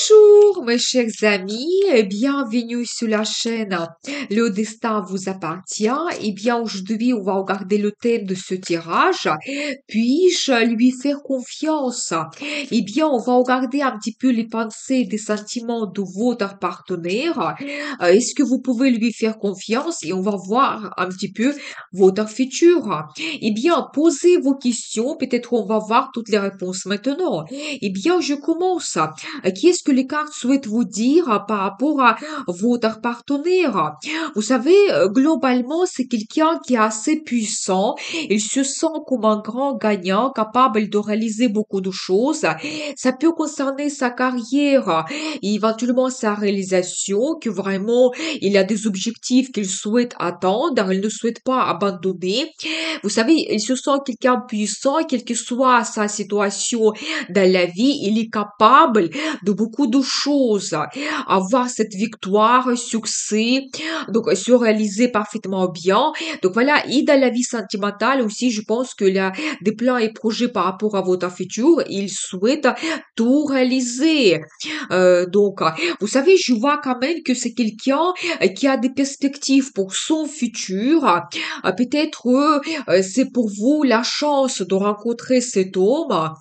Bonjour, mes chers amis, et bienvenue sur la chaîne Le destin vous appartient. Eh bien, aujourd'hui, on va regarder le thème de ce tirage. Puis-je lui faire confiance? Eh bien, on va regarder un petit peu les pensées, des sentiments de votre partenaire. Est-ce que vous pouvez lui faire confiance? Et on va voir un petit peu votre futur. Eh bien, posez vos questions. Peut-être on va voir toutes les réponses maintenant. Eh bien, je commence. Qu'est-ce que les cartes souhaitent vous dire par rapport à votre partenaire? Vous savez, globalement, c'est quelqu'un qui est assez puissant. Il se sent comme un grand gagnant, capable de réaliser beaucoup de choses. Ça peut concerner sa carrière, éventuellement sa réalisation, que vraiment il a des objectifs qu'il souhaite atteindre, il ne souhaite pas abandonner. Vous savez, il se sent quelqu'un puissant, quelle que soit sa situation dans la vie, il est capable de beaucoup de choses. Avoir cette victoire, succès, donc se réaliser parfaitement bien. Donc voilà, et dans la vie sentimentale aussi, je pense qu'il y a des plans et projets par rapport à votre futur. Il souhaite tout réaliser. Vous savez, je vois quand même que c'est quelqu'un qui a des perspectives pour son futur. Peut-être c'est pour vous la chance de rencontrer cet homme.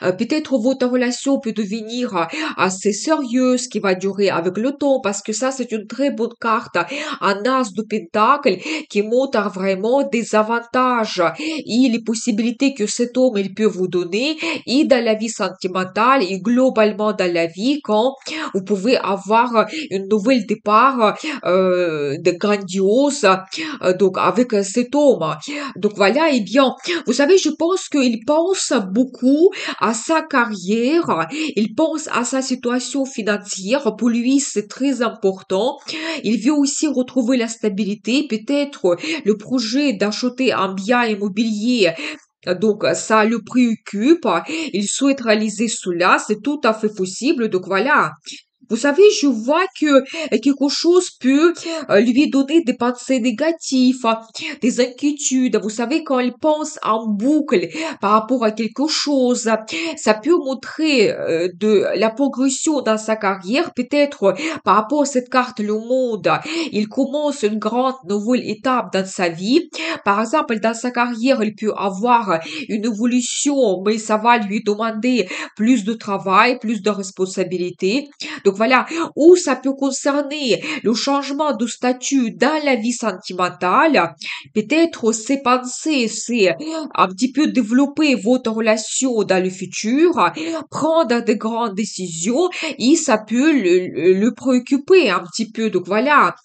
Peut-être votre relation peut devenir assez sérieuse, qui va durer avec le temps, parce que ça, c'est une très bonne carte, un as de pentacle qui montre vraiment des avantages et les possibilités que cet homme il peut vous donner et dans la vie sentimentale et globalement dans la vie quand vous pouvez avoir une nouvelle départ de grandiose donc avec cet homme. Donc voilà, et bien, vous savez, je pense qu'il pense beaucoup à sa carrière, il pense à sa situation financière. Pour lui, c'est très important. Il veut aussi retrouver la stabilité, peut-être le projet d'acheter un bien immobilier. Donc, ça le préoccupe. Il souhaite réaliser cela. C'est tout à fait possible. Donc, voilà. Vous savez, je vois que quelque chose peut lui donner des pensées négatives, des inquiétudes. Vous savez, quand il pense en boucle par rapport à quelque chose, ça peut montrer de la progression dans sa carrière. Peut-être par rapport à cette carte, le monde, il commence une grande nouvelle étape dans sa vie. Par exemple, dans sa carrière, il peut avoir une évolution, mais ça va lui demander plus de travail, plus de responsabilités. Donc voilà, ou ça peut concerner le changement de statut dans la vie sentimentale. Peut-être ses pensées, c'est un petit peu développer votre relation dans le futur, prendre de grandes décisions et ça peut le préoccuper un petit peu. Donc voilà,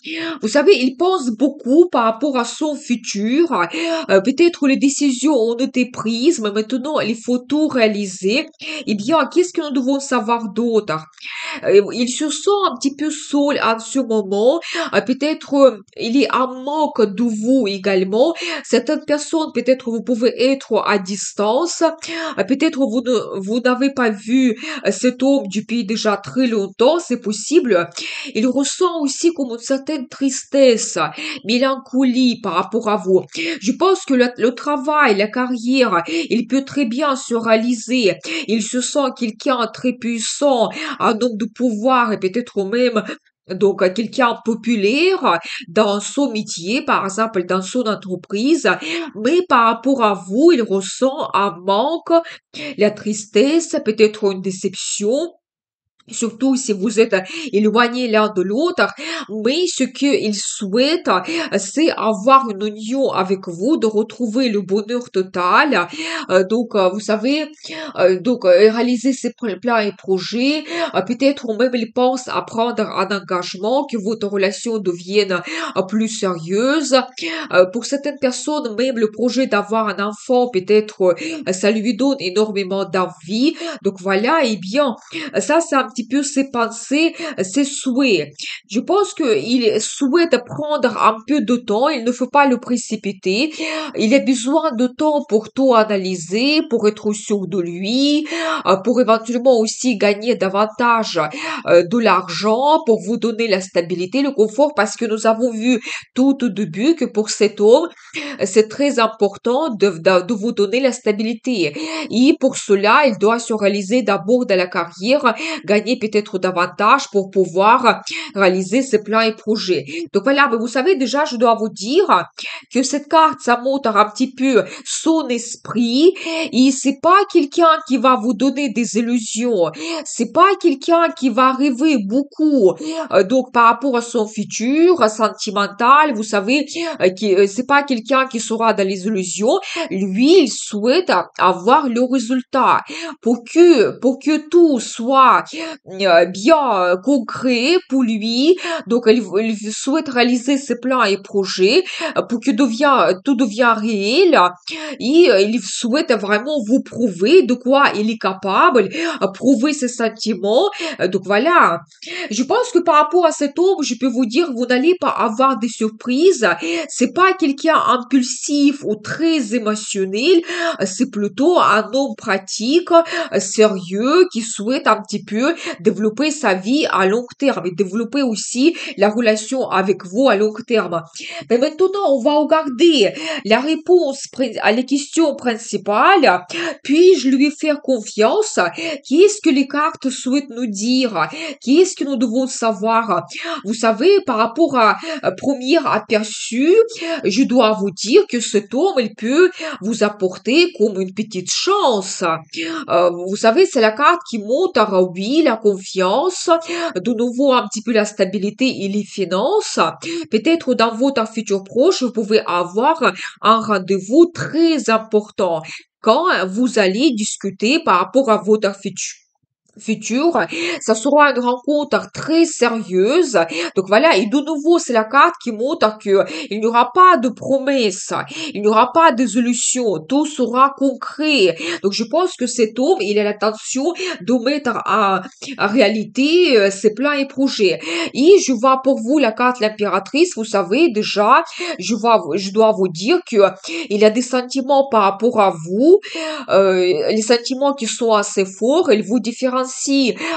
vous savez, il pense beaucoup par rapport à son futur. Peut-être les décisions ont été prises, mais maintenant il faut tout réaliser. Eh bien, qu'est-ce que nous devons savoir d'autre? Il se sent un petit peu seul en ce moment. Peut-être il est en manque de vous également. Certaines personnes, peut-être vous pouvez être à distance. Peut-être vous n'avez pas vu cet homme depuis déjà très longtemps. C'est possible. Il ressent aussi comme une certaine tristesse, mélancolie par rapport à vous. Je pense que le travail, la carrière, il peut très bien se réaliser. Il se sent quelqu'un très puissant, un homme de pouvoir et peut-être même donc quelqu'un populaire dans son métier, par exemple dans son entreprise, mais par rapport à vous, il ressent un manque, la tristesse, peut-être une déception. Surtout si vous êtes éloignés l'un de l'autre, mais ce qu'il souhaite, c'est avoir une union avec vous, de retrouver le bonheur total. Vous savez, réaliser ses plans et projets. Peut-être même il pense à prendre un engagement, que votre relation devienne plus sérieuse. Pour certaines personnes, même le projet d'avoir un enfant, peut-être, ça lui donne énormément d'envie. Donc voilà, et bien, ça, c'est un petit peu ses pensées, ses souhaits. Je pense pense qu'il souhaite prendre un peu de temps, il ne faut pas le précipiter. Il a besoin de temps pour tout analyser, pour être sûr de lui, pour éventuellement aussi gagner davantage de l'argent, pour vous donner la stabilité, le confort, parce que nous avons vu tout au début que pour cet homme, c'est très important de vous donner la stabilité. Et pour cela, il doit se réaliser d'abord dans la carrière, gagner peut-être davantage pour pouvoir réaliser ses plans et projets. Donc voilà, mais vous savez déjà, je dois vous dire que cette carte, ça montre un petit peu son esprit et c'est pas quelqu'un qui va vous donner des illusions. C'est pas quelqu'un qui va rêver beaucoup. Donc par rapport à son futur sentimental, vous savez, c'est pas quelqu'un qui sera dans les illusions. Lui, il souhaite avoir le résultat pour que tout soit bien concret pour lui. Donc, il souhaite réaliser ses plans et projets pour que tout devient réel. Et il souhaite vraiment vous prouver de quoi il est capable, prouver ses sentiments. Donc, voilà. Je pense que par rapport à cet homme, je peux vous dire, vous n'allez pas avoir des surprises. C'est pas quelqu'un impulsif ou très émotionnel. C'est plutôt un homme pratique, sérieux, qui souhaite un petit peu développer sa vie à long terme et développer aussi la relation avec vous à long terme. Mais maintenant, on va regarder la réponse à les questions principales. Puis-je lui faire confiance? Qu'est-ce que les cartes souhaitent nous dire? Qu'est-ce que nous devons savoir? Vous savez, par rapport à premier aperçu, je dois vous dire que cet homme, il peut vous apporter comme une petite chance. Vous savez, c'est la carte qui montre, oui, la confiance, de nouveau un petit peu la stabilité et les finances. Peut-être dans votre futur proche, vous pouvez avoir un rendez-vous très important quand vous allez discuter par rapport à votre futur, ça sera une rencontre très sérieuse. Donc voilà, et de nouveau, c'est la carte qui montre que il n'y aura pas de promesses, il n'y aura pas de solution, tout sera concret. Donc je pense que cet homme, il a l'intention de mettre en réalité ses plans et projets. Et je vois pour vous la carte l'impératrice, vous savez déjà, je dois vous dire que il y a des sentiments par rapport à vous, les sentiments qui sont assez forts, ils vous différencient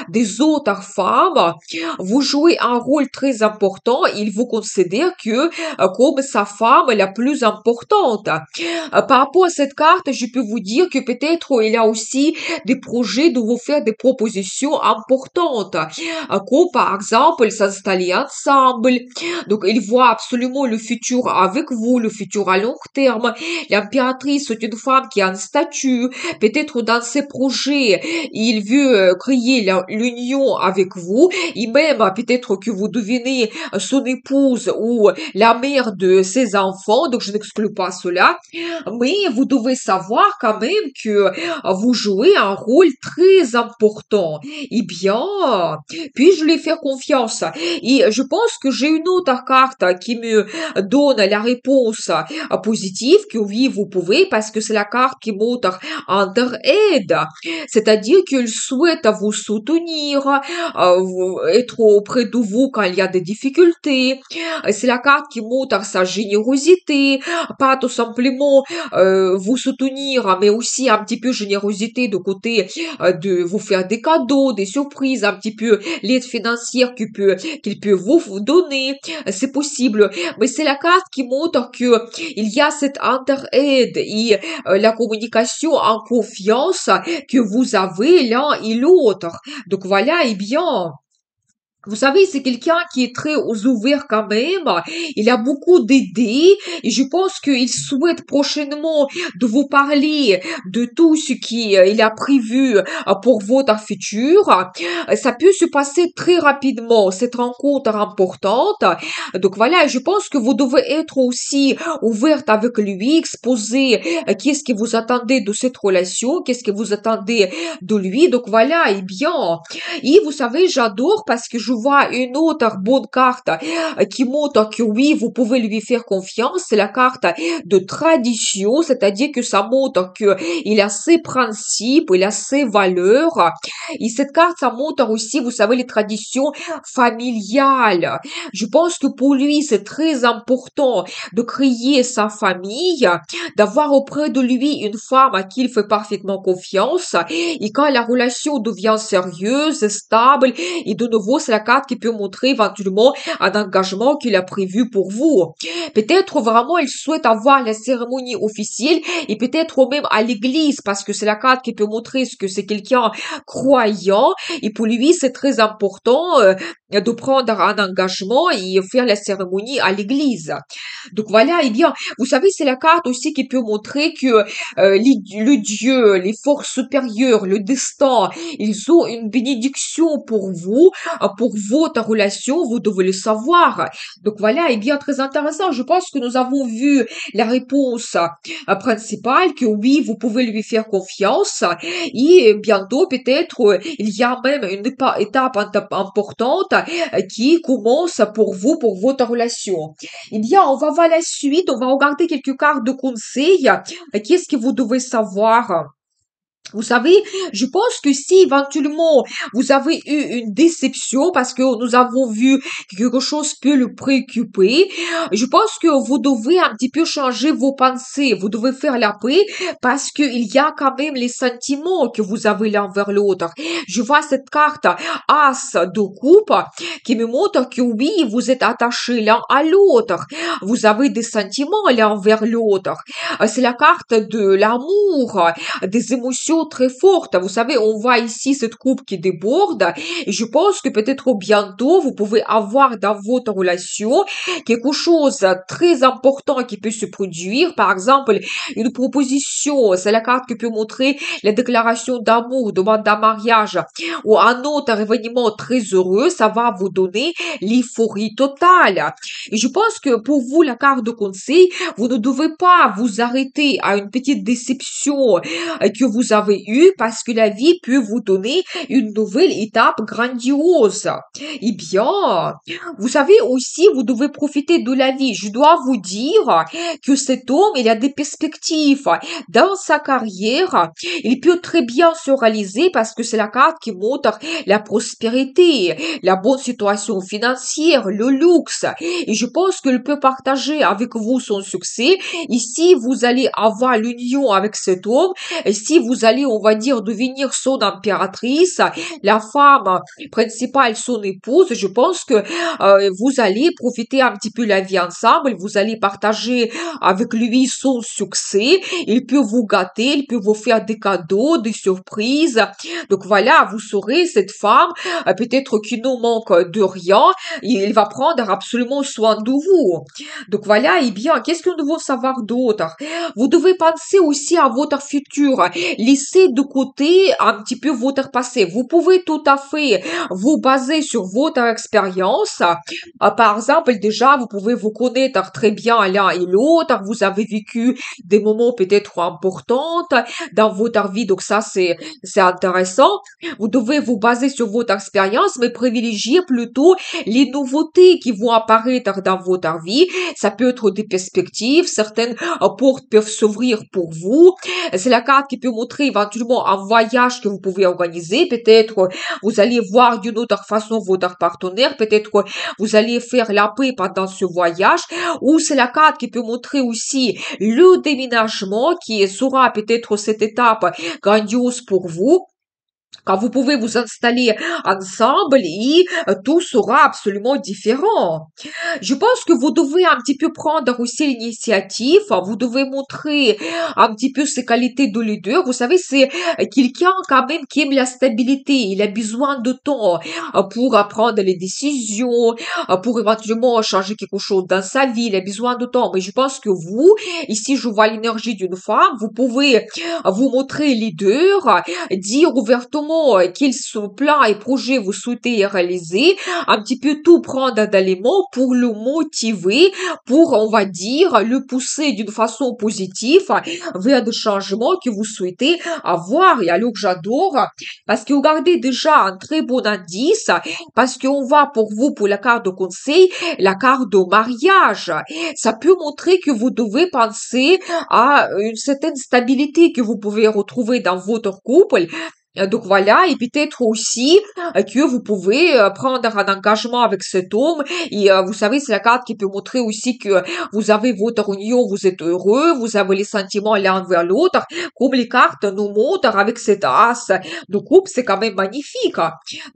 des autres femmes, vous jouez un rôle très important, il vous considère que comme sa femme la plus importante. Par rapport à cette carte, je peux vous dire que peut-être il y a aussi des projets de vous faire des propositions importantes, comme par exemple s'installer ensemble. Donc il voit absolument le futur avec vous, le futur à long terme. L'impératrice est une femme qui a un statut, peut-être dans ses projets, il veut créer l'union avec vous, et même peut-être que vous devenez son épouse ou la mère de ses enfants, donc je n'exclus pas cela, mais vous devez savoir quand même que vous jouez un rôle très important. Eh bien, puis-je lui faire confiance? Et je pense que j'ai une autre carte qui me donne la réponse positive, que oui, vous pouvez, parce que c'est la carte qui montre aide, c'est-à-dire qu'il souhaite vous soutenir, être auprès de vous quand il y a des difficultés. C'est la carte qui montre sa générosité, pas tout simplement vous soutenir, mais aussi un petit peu générosité de côté de vous faire des cadeaux, des surprises, un petit peu l'aide financière qu'il peut vous donner. C'est possible, mais c'est la carte qui montre que il y a cette inter-aide et la communication en confiance que vous avez l'un et l'autre. Donc voilà, eh bien, vous savez, c'est quelqu'un qui est très ouvert quand même. Il a beaucoup d'idées et je pense qu'il souhaite prochainement de vous parler de tout ce qu'il a prévu pour votre futur. Ça peut se passer très rapidement, cette rencontre importante. Donc voilà, je pense que vous devez être aussi ouverte avec lui, exposer qu'est-ce que vous attendez de cette relation, qu'est-ce que vous attendez de lui. Donc voilà, eh bien, et vous savez, j'adore parce que je je vois une autre bonne carte qui montre que oui, vous pouvez lui faire confiance. C'est la carte de tradition, c'est-à-dire que ça montre que il a ses principes, il a ses valeurs. Et cette carte, ça montre aussi, vous savez, les traditions familiales. Je pense que pour lui, c'est très important de créer sa famille, d'avoir auprès de lui une femme à qui il fait parfaitement confiance. Et quand la relation devient sérieuse, stable, et de nouveau, c'est la carte qui peut montrer éventuellement un engagement qu'il a prévu pour vous. Peut-être vraiment il souhaite avoir la cérémonie officielle et peut-être même à l'église parce que c'est la carte qui peut montrer ce que c'est quelqu'un croyant et pour lui c'est très important de prendre un engagement et faire la cérémonie à l'église. Donc voilà, eh bien, vous savez, c'est la carte aussi qui peut montrer que le Dieu, les forces supérieures, le destin, ils ont une bénédiction pour votre relation, vous devez le savoir. Donc voilà, eh bien, très intéressant. Je pense que nous avons vu la réponse principale, que oui, vous pouvez lui faire confiance. Et bientôt, peut-être, il y a même une étape importante qui commence pour vous, pour votre relation. Eh bien, on va voir la suite, on va regarder quelques cartes de conseils. Qu'est-ce que vous devez savoir? Vous savez, je pense que si éventuellement vous avez eu une déception parce que nous avons vu que quelque chose peut le préoccuper, je pense que vous devez un petit peu changer vos pensées. Vous devez faire la paix parce qu'il y a quand même les sentiments que vous avez l'un vers l'autre. Je vois cette carte As de coupe qui me montre que oui, vous êtes attachés l'un à l'autre. Vous avez des sentiments l'un vers l'autre. C'est la carte de l'amour, des émotions très fortes. Vous savez, on voit ici cette coupe qui déborde et je pense que peut-être bientôt vous pouvez avoir dans votre relation quelque chose de très important qui peut se produire. Par exemple, une proposition, c'est la carte qui peut montrer la déclaration d'amour, demande d'un mariage ou un autre événement très heureux. Ça va vous donner l'euphorie totale. Et je pense que pour vous, la carte de conseil, vous ne devez pas vous arrêter à une petite déception que vous avez eue parce que la vie peut vous donner une nouvelle étape grandiose. Eh bien, vous savez aussi, vous devez profiter de la vie. Je dois vous dire que cet homme, il a des perspectives dans sa carrière. Il peut très bien se réaliser parce que c'est la carte qui montre la prospérité, la bonne situation financière, le luxe. Et je pense qu'il peut partager avec vous son succès. Ici, vous allez avoir l'union avec cet homme. Et si vous allez, on va dire, devenir son impératrice, la femme principale, son épouse, je pense que vous allez profiter un petit peu la vie ensemble. Vous allez partager avec lui son succès. Il peut vous gâter, il peut vous faire des cadeaux, des surprises. Donc voilà, vous saurez, cette femme, peut-être qu'il ne manque de rien, il va prendre absolument soin de vous. Donc voilà, eh bien, qu'est-ce que nous devons savoir d'autre? Vous devez penser aussi à votre futur. Laissez de côté un petit peu votre passé. Vous pouvez tout à fait vous baser sur votre expérience. Par exemple, déjà, vous pouvez vous connaître très bien l'un et l'autre. Vous avez vécu des moments peut-être importants dans votre vie. Donc ça, c'est intéressant. Vous devez vous baser sur votre expérience, mais privilégier plutôt les nouveautés qui vont apparaître dans votre vie. Ça peut être des perspectives, certaines portes peuvent s'ouvrir pour vous. C'est la carte qui peut montrer éventuellement un voyage que vous pouvez organiser. Peut-être vous allez voir d'une autre façon votre partenaire. Peut-être vous allez faire la paix pendant ce voyage. Ou c'est la carte qui peut montrer aussi le déménagement qui sera peut-être cette étape grandiose pour vous quand vous pouvez vous installer ensemble et tout sera absolument différent. Je pense que vous devez un petit peu prendre aussi l'initiative, vous devez montrer un petit peu ses qualités de leader. Vous savez, c'est quelqu'un quand même qui aime la stabilité. Il a besoin de temps pour prendre les décisions, pour éventuellement changer quelque chose dans sa vie. Il a besoin de temps. Mais je pense que vous, ici, je vois l'énergie d'une femme. Vous pouvez vous montrer leader, dire ouvertement mots, quels plans et projets vous souhaitez réaliser, un petit peu tout prendre dans les mots pour le motiver, pour, on va dire, le pousser d'une façon positive vers des changements que vous souhaitez avoir. Et alors, j'adore, parce que regardez déjà un très bon indice, parce qu'on va pour vous, pour la carte de conseil, la carte de mariage. Ça peut montrer que vous devez penser à une certaine stabilité que vous pouvez retrouver dans votre couple. Donc voilà, et peut-être aussi que vous pouvez prendre un engagement avec cet homme. Et vous savez, c'est la carte qui peut montrer aussi que vous avez votre union, vous êtes heureux, vous avez les sentiments l'un vers l'autre, comme les cartes nous montrent avec cet as de coupe, c'est quand même magnifique.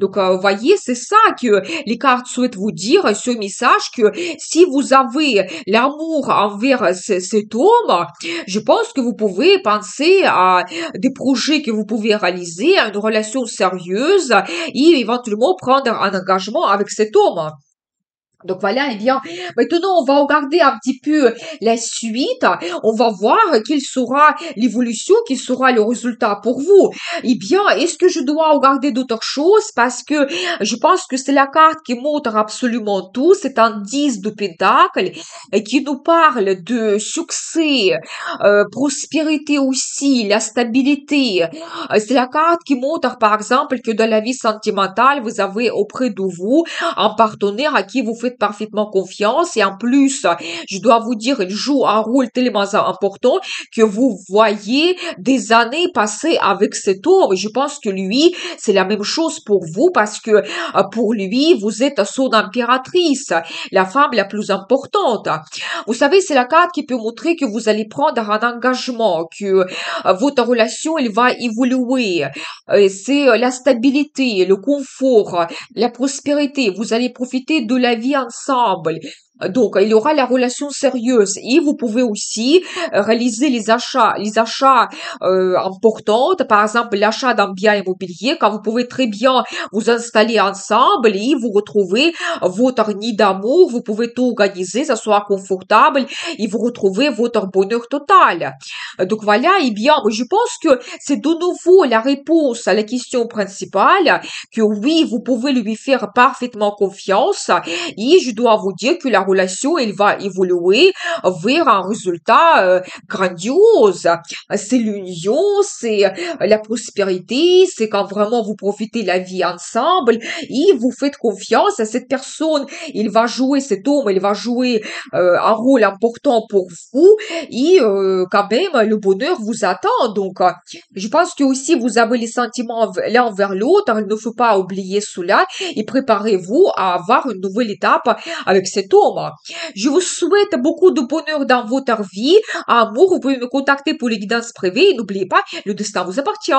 Donc, voyez, c'est ça que les cartes souhaitent vous dire, ce message, que si vous avez l'amour envers cet homme, je pense que vous pouvez penser à des projets que vous pouvez réaliser, à une relation sérieuse et éventuellement prendre un engagement avec cet homme. Donc voilà, eh bien, maintenant on va regarder un petit peu la suite. On va voir quelle sera l'évolution, quel sera le résultat pour vous. Eh bien, est-ce que je dois regarder d'autres choses? Parce que je pense que c'est la carte qui montre absolument tout. C'est un 10 de Pentacle et qui nous parle de succès, prospérité aussi, la stabilité. C'est la carte qui montre, par exemple, que dans la vie sentimentale, vous avez auprès de vous un partenaire à qui vous faites parfaitement confiance et en plus, je dois vous dire, il joue un rôle tellement important que vous voyez des années passer avec cet homme. Et je pense que lui, c'est la même chose pour vous parce que pour lui, vous êtes son impératrice, la femme la plus importante. Vous savez, c'est la carte qui peut montrer que vous allez prendre un engagement, que votre relation, elle va évoluer. C'est la stabilité, le confort, la prospérité. Vous allez profiter de la vie ensemble. Donc, il y aura la relation sérieuse et vous pouvez aussi réaliser les achats importants, par exemple l'achat d'un bien immobilier, quand vous pouvez très bien vous installer ensemble et vous retrouver votre nid d'amour, vous pouvez tout organiser, ça soit confortable et vous retrouvez votre bonheur total. Donc voilà, eh bien, je pense que c'est de nouveau la réponse à la question principale, que oui, vous pouvez lui faire parfaitement confiance et je dois vous dire que la relation, elle va évoluer vers un résultat grandiose. C'est l'union, c'est la prospérité, c'est quand vraiment vous profitez la vie ensemble et vous faites confiance à cette personne. Il va jouer, cet homme, il va jouer un rôle important pour vous et quand même, le bonheur vous attend. Donc, je pense que aussi vous avez les sentiments l'un vers l'autre. Il ne faut pas oublier cela et préparez-vous à avoir une nouvelle étape avec cet homme. Je vous souhaite beaucoup de bonheur dans votre vie. Amour, vous pouvez me contacter pour les guidances privées. Et n'oubliez pas, le destin vous appartient.